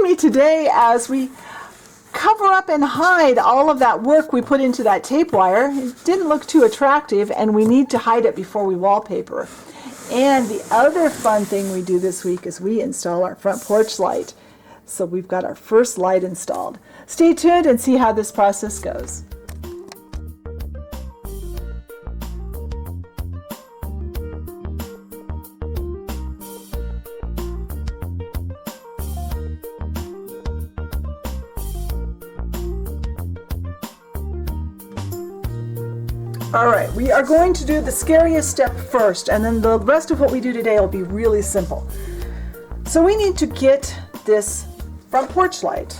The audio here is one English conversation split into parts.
me today as we cover up and hide all of that work we put into that tape wire. It didn't look too attractive, and we need to hide it before we wallpaper. And the other fun thing we do this week is we install our front porch light. So we've got our first light installed. Stay tuned and see how this process goes. All right, we are going to do the scariest step first, and then the rest of what we do today will be really simple. So we need to get this front porch light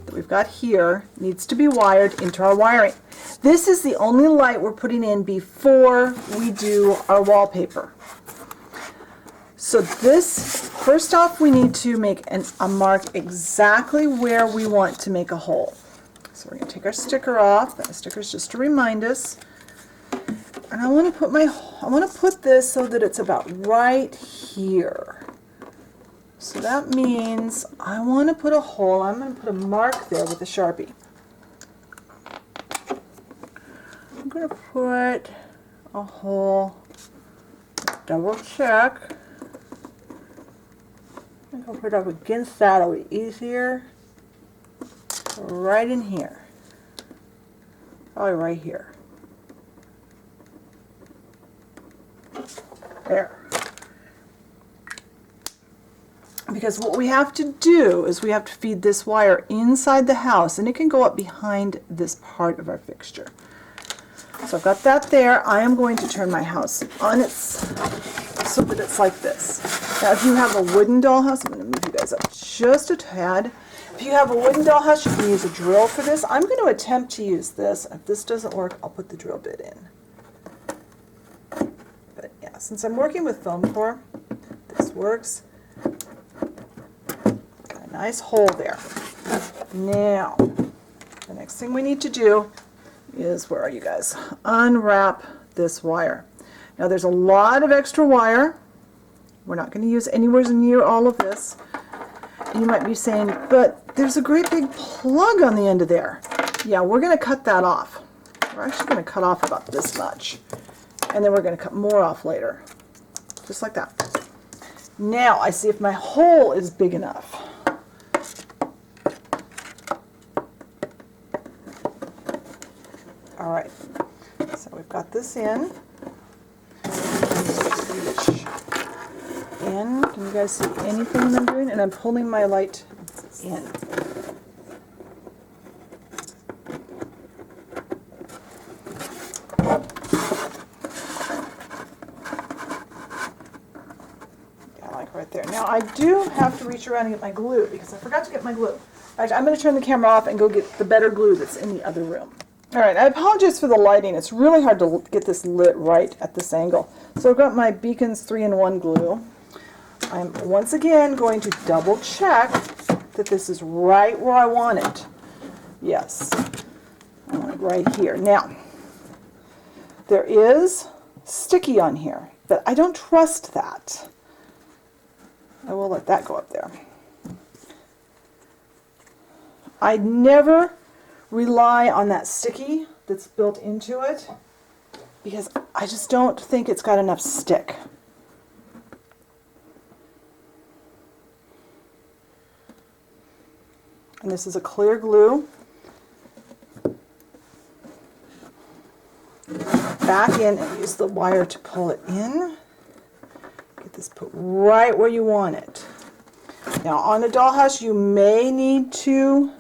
that we've got here, needs to be wired into our wiring. This is the only light we're putting in before we do our wallpaper. So this, first off, we need to make a mark exactly where we want to make a hole. So we're going to take our sticker off. That sticker's just to remind us. And I want to put this so that it's about right here. So that means I want to put a hole. I'm going to put a mark there with a Sharpie. I'm going to put a hole, double check. I'm going to put it up against that, it'll be easier. Right in here. Probably right here. There. Because what we have to do is we have to feed this wire inside the house, and it can go up behind this part of our fixture. So I've got that there. I am going to turn my house on its so that it's like this. Now if you have a wooden dollhouse, I'm going to move you guys up just a tad. If you have a wooden dollhouse, you can use a drill for this. I'm going to attempt to use this. If this doesn't work, I'll put the drill bit in. Since I'm working with foam core, this works. Got a nice hole there. Now, the next thing we need to do is, where are you guys? Unwrap this wire. Now there's a lot of extra wire. We're not going to use anywhere near all of this. And you might be saying, but there's a great big plug on the end of there. Yeah, we're going to cut that off. We're actually going to cut off about this much. And then we're going to cut more off later, just like that. Now I see if my hole is big enough. All right, so we've got this in. In. Can you guys see anything I'm doing? And I'm pulling my light in. There. Now I do have to reach around and get my glue because I forgot to get my glue. In fact, I'm going to turn the camera off and go get the better glue that's in the other room. Alright, I apologize for the lighting. It's really hard to get this lit right at this angle. So I've got my Beacons 3-in-1 glue. I'm once again going to double check that this is right where I want it. Yes, I want it right here. Now, there is sticky on here, but I don't trust that. I will let that go up there. I never rely on that sticky that's built into it because I just don't think it's got enough stick. And this is a clear glue. Back in and use the wire to pull it in. Get this put right where you want it. Now on a dollhouse you may need to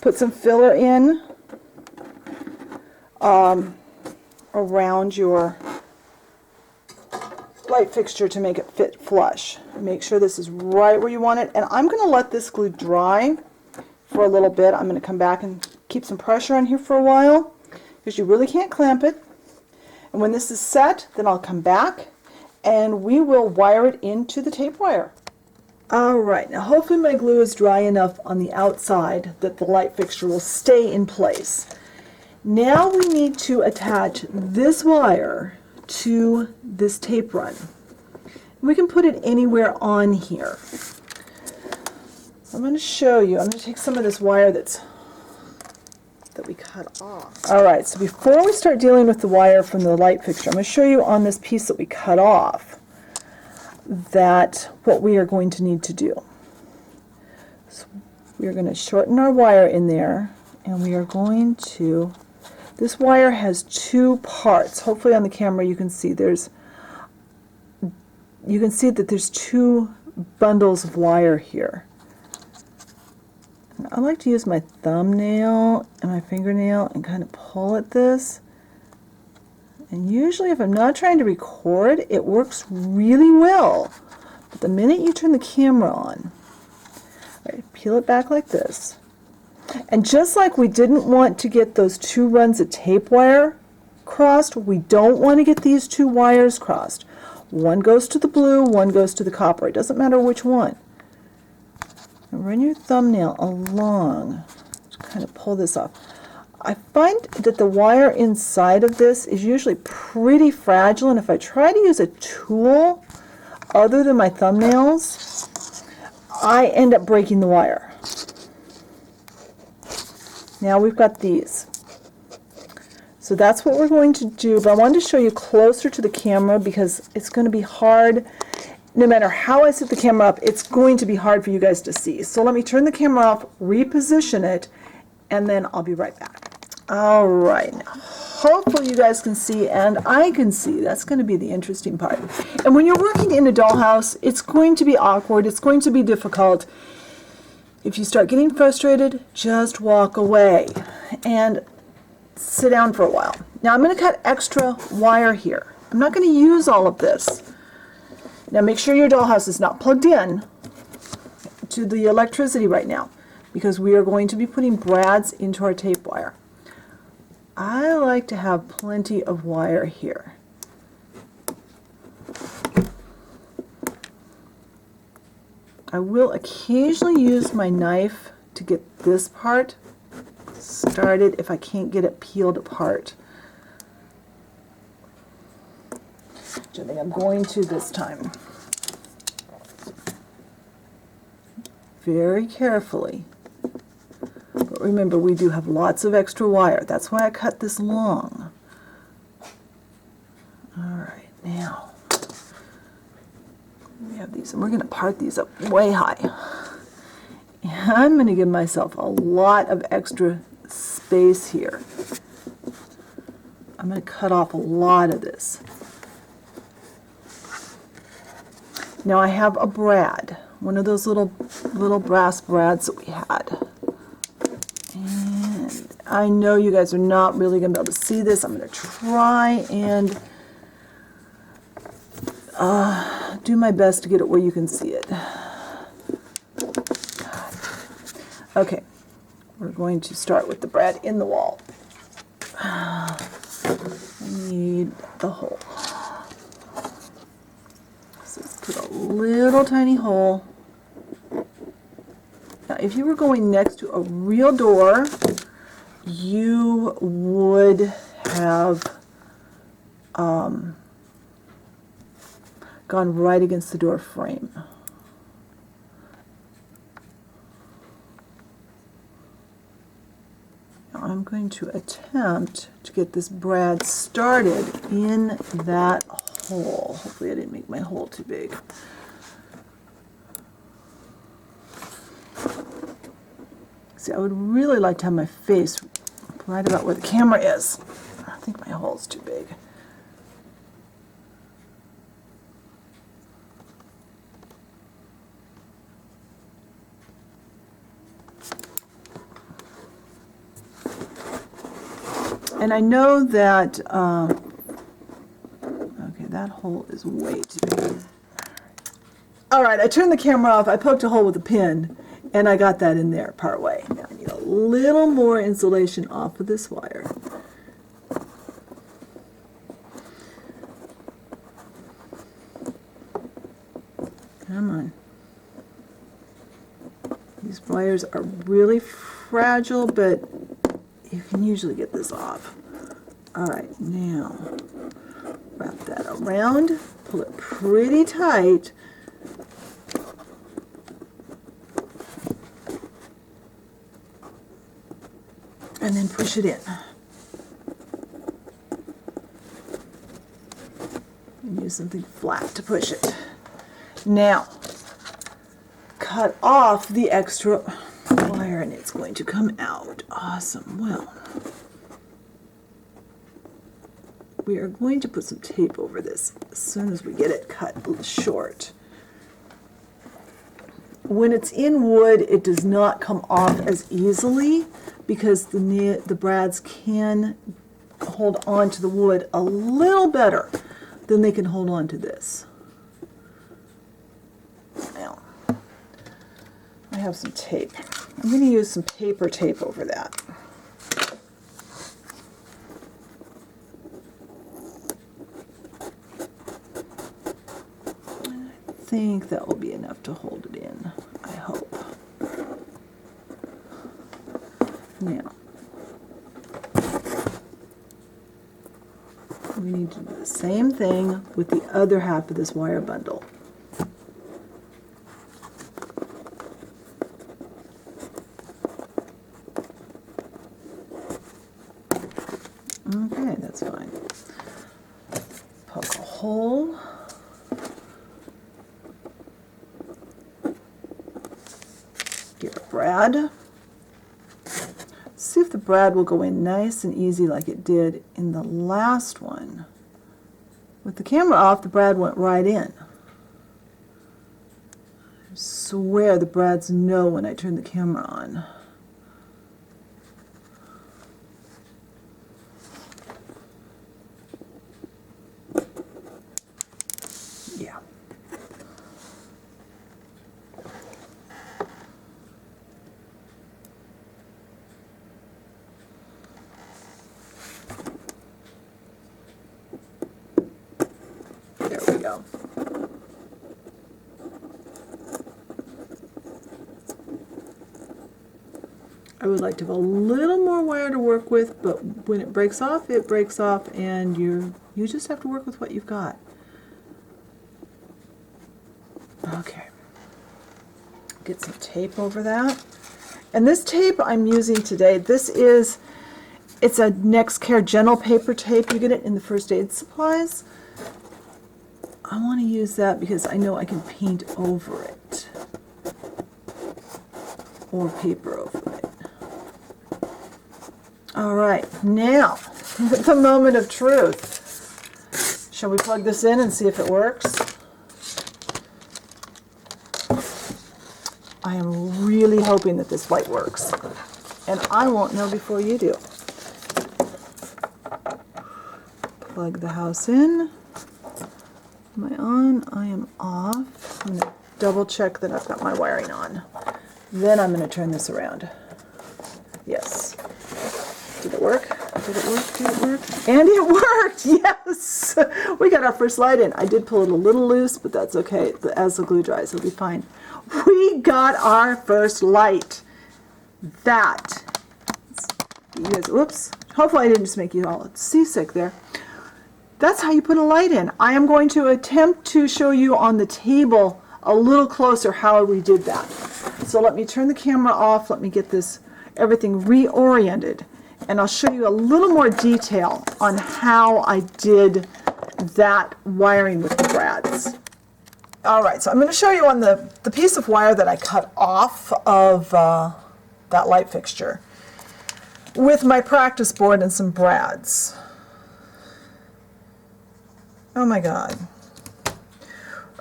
put some filler in around your light fixture to make it fit flush. Make sure this is right where you want it, and I'm going to let this glue dry for a little bit. I'm going to come back and keep some pressure on here for a while because you really can't clamp it. And when this is set, then I'll come back and we will wire it into the tape wire. Alright, now hopefully my glue is dry enough on the outside that the light fixture will stay in place. Now we need to attach this wire to this tape run. We can put it anywhere on here. I'm going to show you. I'm going to take some of this wire that we cut off. All right, so before we start dealing with the wire from the light fixture, I'm going to show you on this piece that we cut off that what we are going to need to do. So we are going to shorten our wire in there, and we are going to, this wire has two parts. Hopefully on the camera you can see that there's two bundles of wire here. I like to use my thumbnail and my fingernail and kind of pull at this. And usually if I'm not trying to record, it works really well. But the minute you turn the camera on, right, peel it back like this. And just like we didn't want to get those two runs of tape wire crossed, we don't want to get these two wires crossed. One goes to the blue, one goes to the copper. It doesn't matter which one. Run your thumbnail along to kind of pull this off. I find that the wire inside of this is usually pretty fragile, and if I try to use a tool other than my thumbnails, I end up breaking the wire. Now we've got these. So that's what we're going to do, but I wanted to show you closer to the camera because it's going to be hard. No matter how I set the camera up, it's going to be hard for you guys to see. So let me turn the camera off, reposition it, and then I'll be right back. All right, now hopefully you guys can see, and I can see. That's going to be the interesting part. And when you're working in a dollhouse, it's going to be awkward, it's going to be difficult. If you start getting frustrated, just walk away and sit down for a while. Now I'm going to cut extra wire here. I'm not going to use all of this. Now make sure your dollhouse is not plugged in to the electricity right now, because we are going to be putting brads into our tape wire. I like to have plenty of wire here. I will occasionally use my knife to get this part started if I can't get it peeled apart. Which I think I'm going to this time. Very carefully. But remember, we do have lots of extra wire. That's why I cut this long. Alright, now we have these, and we're going to part these up way high. And I'm going to give myself a lot of extra space here. I'm going to cut off a lot of this. Now I have a brad, one of those little brass brads that we had. And I know you guys are not really going to be able to see this. I'm going to try and do my best to get it where you can see it. Okay, we're going to start with the brad in the wall. I need the hole. Put a little tiny hole. Now, if you were going next to a real door, you would have gone right against the door frame. Now, I'm going to attempt to get this brad started in that hole. Hopefully I didn't make my hole too big. See, I would really like to have my face right about where the camera is. I think my hole's too big. And I know that that hole is way too big. Alright, I turned the camera off, I poked a hole with a pin, and I got that in there part way. Now I need a little more insulation off of this wire. Come on. These wires are really fragile, but you can usually get this off. Alright, now wrap that around, pull it pretty tight. and then push it in. And use something flat to push it. Now, cut off the extra wire and it's going to come out. Awesome. Well, we are going to put some tape over this as soon as we get it cut short. When it's in wood, it does not come off as easily because the brads can hold on to the wood a little better than they can hold on to this. Now, I have some tape. I'm going to use some paper tape over that. I think that will be enough to hold it in, I hope. Now, we need to do the same thing with the other half of this wire bundle. Okay, that's fine. Poke a hole. Get a brad. See if the brad will go in nice and easy like it did in the last one. With the camera off, the brad went right in. I swear the brads know when I turn the camera on. Yeah. There we go. I would like to have a little more wire to work with, but when it breaks off, and you just have to work with what you've got. Okay. Get some tape over that. And this tape I'm using today, it's a NextCare Gentle paper tape. You get it in the first aid supplies. I want to use that because I know I can paint over it. Or paper over it. All right, now, the moment of truth. Shall we plug this in and see if it works? I am really hoping that this light works. And I won't know before you do. Plug the house in. Am I on? I am off. I'm going to double check that I've got my wiring on. Then I'm going to turn this around. Yes. Did it work? Did it work? Did it work? And it worked! Yes! We got our first light in. I did pull it a little loose, but that's okay. As the glue dries, it'll be fine. We got our first light. That. You guys, whoops. Hopefully I didn't just make you all seasick there. That's how you put a light in. I am going to attempt to show you on the table a little closer how we did that. So let me turn the camera off. Let me get this everything reoriented. And I'll show you a little more detail on how I did that wiring with the brads. All right, so I'm going to show you on the piece of wire that I cut off of that light fixture with my practice board and some brads. Oh my God.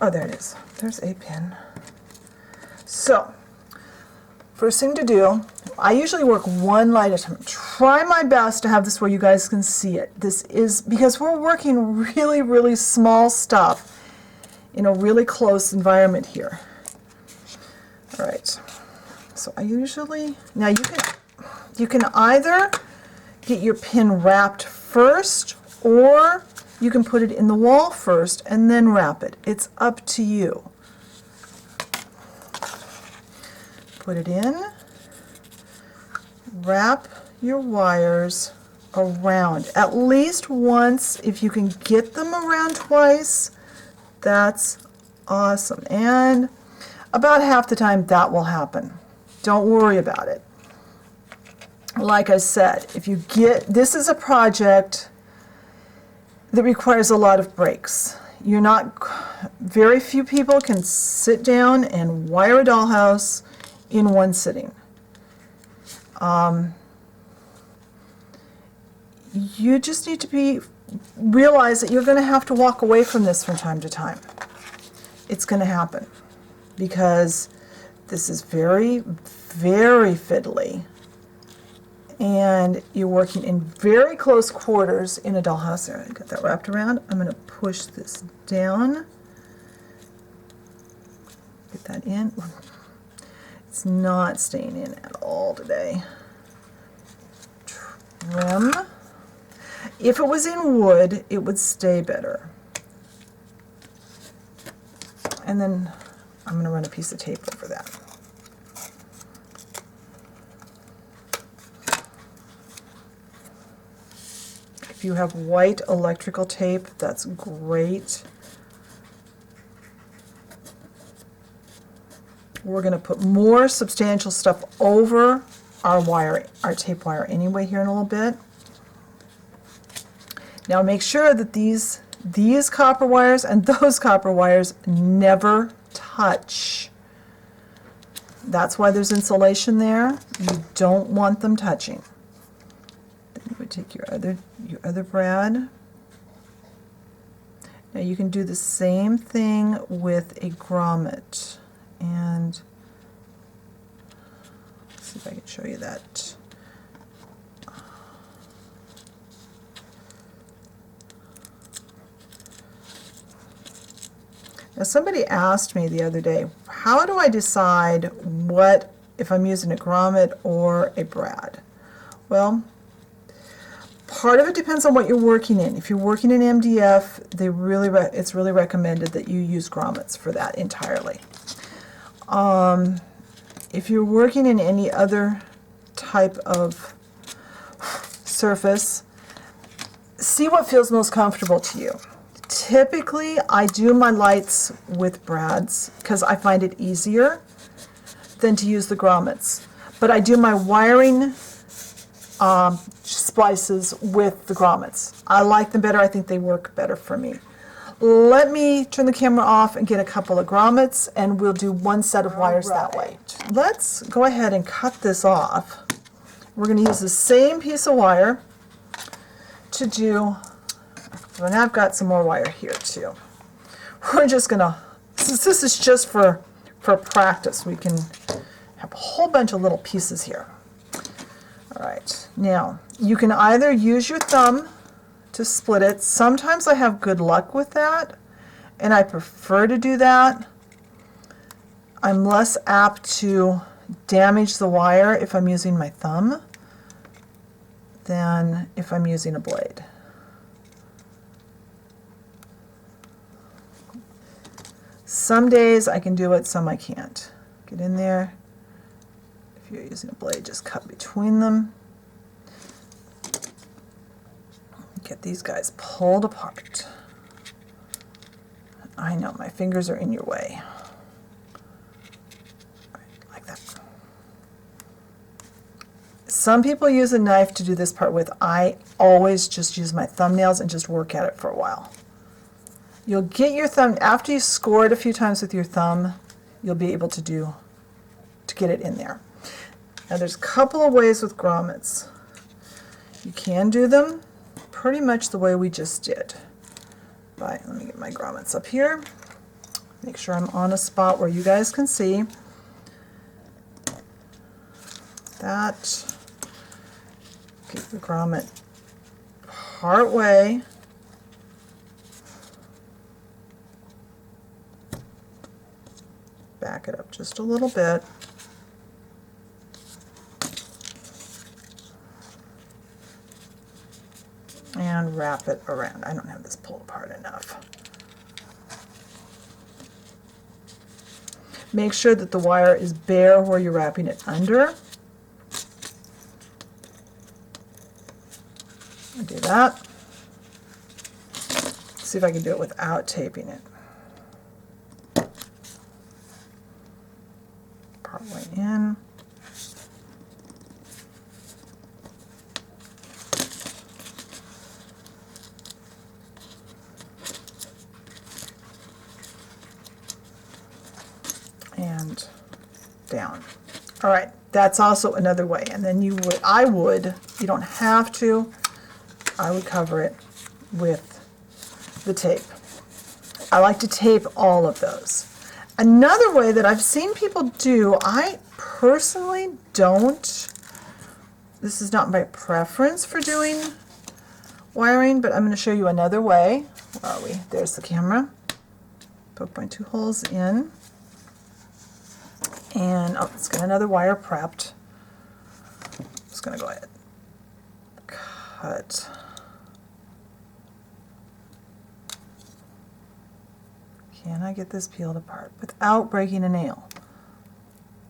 Oh, there it is. There's a pin. So, first thing to do, I usually work one light at a time. Try my best to have this where you guys can see it. This is because we're working really, really small stuff in a really close environment here. All right. So I usually, now you can either get your pin wrapped first, or you can put it in the wall first and then wrap it. It's up to you. Put it in, wrap your wires around at least once. If you can get them around twice, that's awesome. And about half the time that will happen. Don't worry about it. like I said, if you get, this is a project that requires a lot of breaks. You're not, very few people can sit down and wire a dollhouse in one sitting. You just need to realize that you're going to have to walk away from this from time to time. It's going to happen because this is very, very fiddly, and you're working in very close quarters in a dollhouse. There, I got that wrapped around. I'm going to push this down. Get that in. It's not staying in at all today. Trim. If it was in wood, it would stay better. And then I'm going to run a piece of tape over that. If you have white electrical tape, that's great. We're going to put more substantial stuff over our wire, our tape wire anyway here in a little bit. Now make sure that these copper wires and those copper wires never touch. That's why there's insulation there. You don't want them touching. Then you would take your other brad. Now you can do the same thing with a grommet. And let's see if I can show you that. Now somebody asked me the other day, how do I decide if I'm using a grommet or a brad? Well, part of it depends on what you're working in. If you're working in MDF, it's really recommended that you use grommets for that entirely. If you're working in any other type of surface, see what feels most comfortable to you. Typically, I do my lights with brads because I find it easier than to use the grommets. But I do my wiring splices with the grommets. I like them better. I think they work better for me. Let me turn the camera off and get a couple of grommets, and we'll do one set of wires that way. Let's go ahead and cut this off. We're going to use the same piece of wire to do, and I've got some more wire here too. We're just going to, since this is just for practice, we can have a whole bunch of little pieces here. All right, now you can either use your thumb to split it. Sometimes I have good luck with that, and I prefer to do that. I'm less apt to damage the wire if I'm using my thumb than if I'm using a blade. Some days I can do it, some I can't. Get in there. If you're using a blade, just cut between them. Get these guys pulled apart. I know, my fingers are in your way. Right, like that. Some people use a knife to do this part with. I always just use my thumbnails and just work at it for a while. You'll get your thumb, after you score it a few times with your thumb, you'll be able to get it in there. Now there's a couple of ways with grommets. You can do them pretty much the way we just did. Let me get my grommets up here. Make sure I'm on a spot where you guys can see. That. Get the grommet part way. Back it up just a little bit. And wrap it around. I don't have this pulled apart enough. Make sure that the wire is bare where you're wrapping it under. I'll do that. See if I can do it without taping it. Part way in. and down. All right, that's also another way. And then you don't have to, I would cover it with the tape. I like to tape all of those. Another way that I've seen people do, I personally don't, this is not my preference for doing wiring, but I'm going to show you another way. Where are we? There's the camera. Put my 2 holes in. And, oh, it's got another wire prepped. I'm just going to go ahead and cut. Can I get this peeled apart without breaking a nail?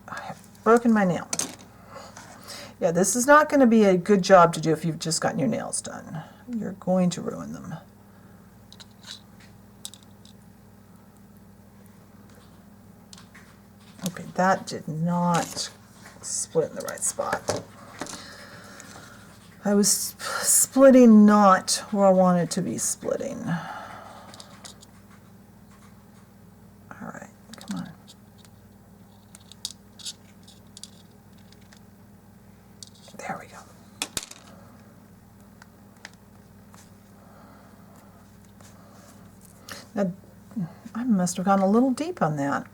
I have broken my nail. Yeah, this is not going to be a good job to do if you've just gotten your nails done. You're going to ruin them. Okay, that did not split in the right spot. I was splitting not where I wanted to be splitting. All right, come on. There we go. Now, I must have gone a little deep on that.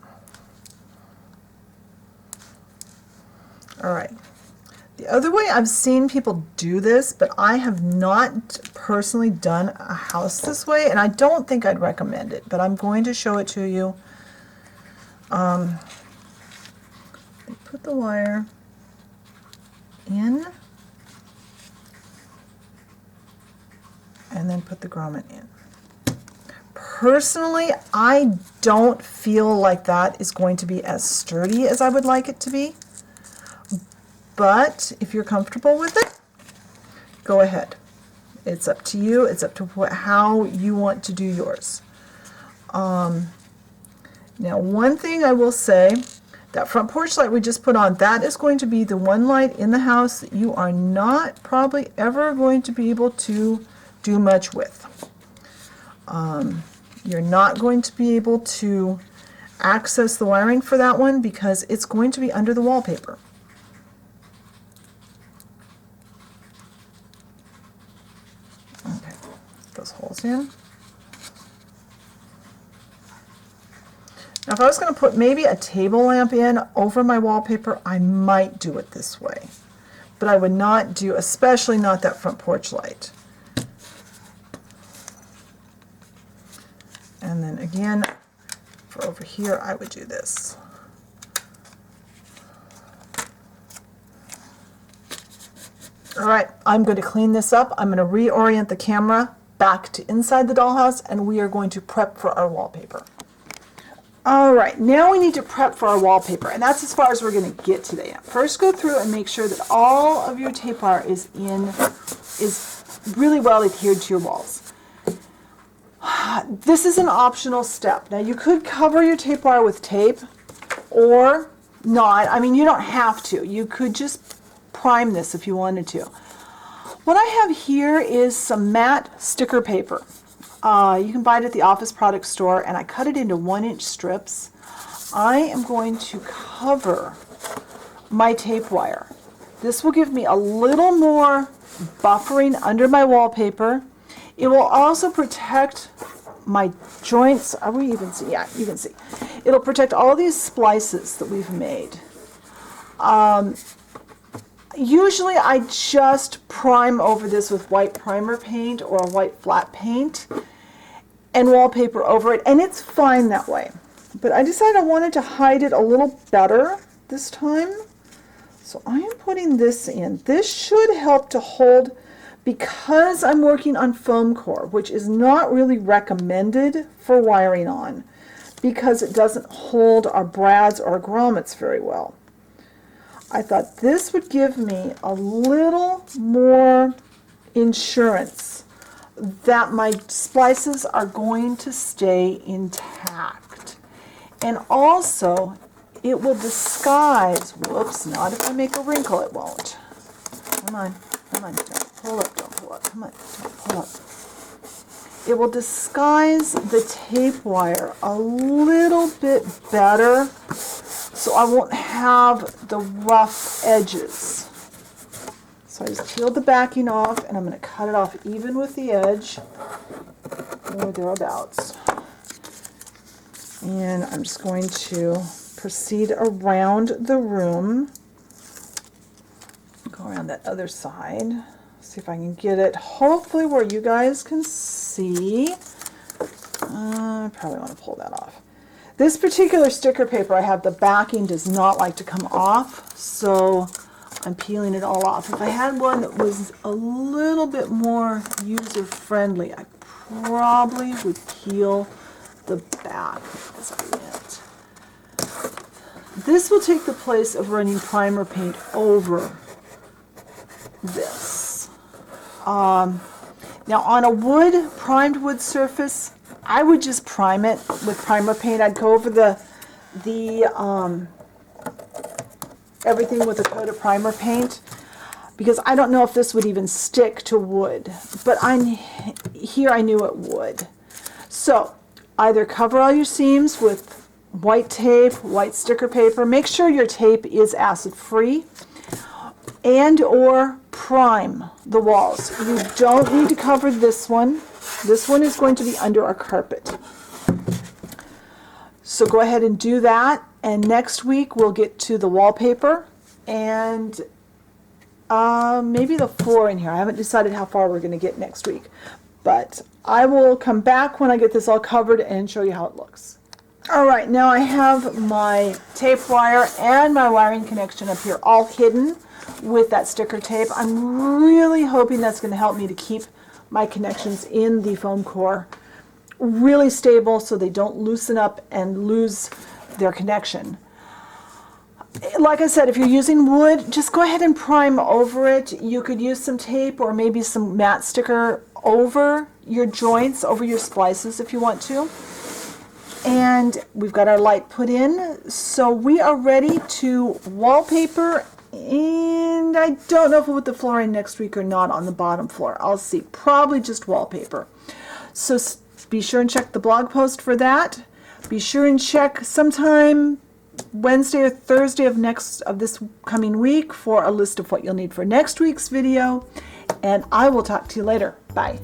All right. The other way I've seen people do this, but I have not personally done a house this way, and I don't think I'd recommend it, but I'm going to show it to you. Put the wire in, and then put the grommet in. Personally, I don't feel like that is going to be as sturdy as I would like it to be. But if you're comfortable with it, go ahead. It's up to you. It's up to how you want to do yours. Now, one thing I will say, that front porch light we just put on, that is going to be the one light in the house that you are not probably ever going to be able to do much with. You're not going to be able to access the wiring for that one because it's going to be under the wallpaper. Okay, those holes in. Now if I was going to put maybe a table lamp in over my wallpaper, I might do it this way. But I would not do, especially not that front porch light. And then again, for over here, I would do this. All right, I'm going to clean this up. I'm going to reorient the camera back to inside the dollhouse, and we are going to prep for our wallpaper. All right, now we need to prep for our wallpaper, and that's as far as we're going to get today. First, go through and make sure that all of your tape wire is really well adhered to your walls. This is an optional step. Now, you could cover your tape wire with tape or not. I mean, you don't have to. You could just prime this if you wanted to. What I have here is some matte sticker paper. You can buy it at the office product store, and I cut it into 1-inch strips. I am going to cover my tape wire. This will give me a little more buffering under my wallpaper. It will also protect my joints. Are we even see? Yeah, you can see. It'll protect all these splices that we've made. Usually I just prime over this with white primer paint or white flat paint and wallpaper over it, and it's fine that way. But I decided I wanted to hide it a little better this time. So I am putting this in. This should help to hold, because I'm working on foam core, which is not really recommended for wiring on because it doesn't hold our brads or grommets very well. I thought this would give me a little more insurance that my splices are going to stay intact. And also, it will disguise, whoops, not if I make a wrinkle, it won't. Come on, don't pull up, come on, don't pull up. It will disguise the tape wire a little bit better so I won't have the rough edges. So I just peeled the backing off, and I'm going to cut it off even with the edge, or thereabouts. And I'm just going to proceed around the room. Go around that other side. See if I can get it hopefully where you guys can see. I probably want to pull that off. This particular sticker paper I have, the backing does not like to come off, so I'm peeling it all off. If I had one that was a little bit more user-friendly, I probably would peel the back as I went. This will take the place of running primer paint over this. Now on a primed wood surface, I would just prime it with primer paint. I'd go over everything with a coat of primer paint, because I don't know if this would even stick to wood, but here I knew it would. So either cover all your seams with white tape, white sticker paper. Make sure your tape is acid free, and or prime the walls. You don't need to cover this one. This one is going to be under a carpet. So go ahead and do that, and next week we'll get to the wallpaper and maybe the floor in here. I haven't decided how far we're going to get next week, but I will come back when I get this all covered and show you how it looks. Alright, now I have my tape wire and my wiring connection up here all hidden with that sticker tape. I'm really hoping that's going to help me to keep my connections in the foam core really stable so they don't loosen up and lose their connection. Like I said, if you're using wood, just go ahead and prime over it. You could use some tape or maybe some matte sticker over your joints, over your splices if you want to. And we've got our light put in, so we are ready to wallpaper. And I don't know if we'll put the flooring next week or not on the bottom floor. I'll see. Probably just wallpaper. So be sure and check the blog post for that. Be sure and check sometime Wednesday or Thursday of this coming week for a list of what you'll need for next week's video. And I will talk to you later. Bye.